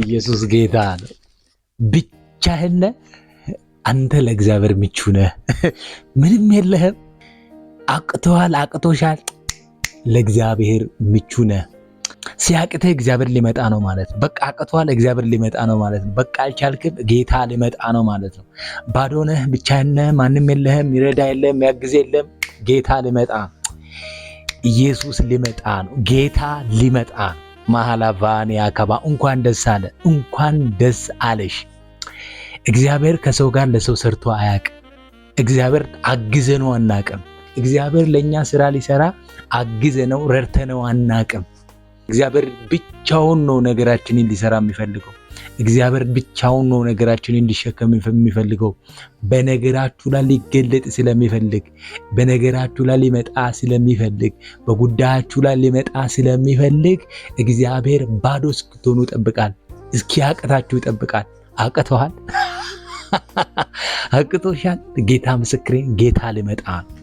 ኢየሱስ ጌታ ነው። ብቻህን ነህ አንተ፣ ለእግዚአብሔር ምቹ ነህ። ምንም የለህም፣ አቅቶሃል፣ አቅቶሻል፣ ለእግዚአብሔር ምቹ ነህ። ሲያቅትህ እግዚአብሔር ሊመጣ ነው ማለት ነው። በቃ አቅቶሃል፣ እግዚአብሔር ሊመጣ ነው ማለት ነው። በቃ አልቻልክም፣ ጌታ ሊመጣ ነው ማለት ነው። ባዶ ነህ፣ ብቻህን ነህ፣ ማንም የለህም፣ ይረዳ የለም፣ ያግዝ የለም፣ ጌታ ሊመጣ፣ ኢየሱስ ሊመጣ ነው። ጌታ ሊመጣ ማሃላቫኒ አከባ። እንኳን ደስ አለ፣ እንኳን ደስ አለሽ። እግዚአብሔር ከሰው ጋር ለሰው ሰርቶ አያውቅም። እግዚአብሔር አግዘነው አናውቅም። እግዚአብሔር ለኛ ስራ ሊሰራ አግዘነው ረድተነው አናውቅም። እግዚአብሔር ብቻውን ነው ነገራችንን ሊሰራ የሚፈልገው። እግዚአብሔር ብቻውን ነው ነገራችንን ሊሸከም የሚፈልገው። በነገራችሁ ላይ ሊገለጥ ስለሚፈልግ፣ በነገራችሁ ላይ ሊመጣ ስለሚፈልግ፣ በጉዳያችሁ ላይ ሊመጣ ስለሚፈልግ እግዚአብሔር ባዶ እስክትሆኑ ይጠብቃል። እስኪያቅታችሁ ይጠብቃል። አቅቶሃል? አቅቶሻል? ጌታ ምስክሬን፣ ጌታ ሊመጣ ነው።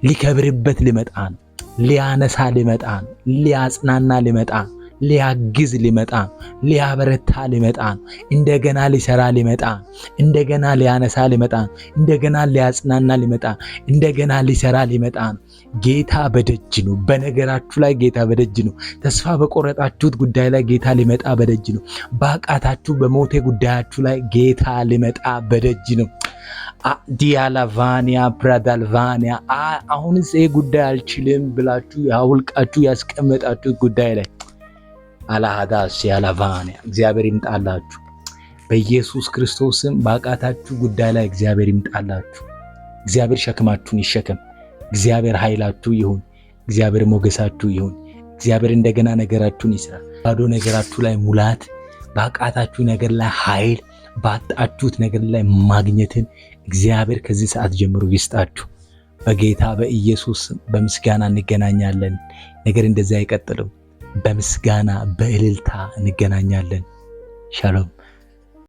ሊከብርበት ሊመጣ ነው። ሊያነሳ ሊመጣ ነው። ሊያጽናና ሊመጣ ነው። ሊያግዝ ሊመጣ ነው። ሊያበረታ ሊመጣ ነው። እንደገና ሊሰራ ሊመጣ ነው። እንደገና ሊያነሳ ሊመጣ ነው። እንደገና ሊያጽናና ሊመጣ ነው። እንደገና ሊሰራ ሊመጣ ነው። ጌታ በደጅ ነው። በነገራችሁ ላይ ጌታ በደጅ ነው። ተስፋ በቆረጣችሁት ጉዳይ ላይ ጌታ ሊመጣ በደጅ ነው። ባቃታችሁ በሞቴ ጉዳያችሁ ላይ ጌታ ሊመጣ በደጅ ነው። ዲያላቫኒያ ፕራዳልቫኒያ አሁንስ ይሄ ጉዳይ አልችልም ብላችሁ ያውልቃችሁ ያስቀመጣችሁት ጉዳይ ላይ አላሃዳስ ያላቫኒያ እግዚአብሔር ይምጣላችሁ። በኢየሱስ ክርስቶስም ባቃታችሁ ጉዳይ ላይ እግዚአብሔር ይምጣላችሁ። እግዚአብሔር ሸክማችሁን ይሸከም። እግዚአብሔር ኃይላችሁ ይሁን። እግዚአብሔር ሞገሳችሁ ይሁን። እግዚአብሔር እንደገና ነገራችሁን ይስራ። ባዶ ነገራችሁ ላይ ሙላት፣ ባቃታችሁ ነገር ላይ ኃይል፣ ባጣችሁት ነገር ላይ ማግኘትን እግዚአብሔር ከዚህ ሰዓት ጀምሮ ይስጣችሁ። በጌታ በኢየሱስ በምስጋና እንገናኛለን። ነገር እንደዛ አይቀጥልም። በምስጋና በእልልታ እንገናኛለን። ሻሎም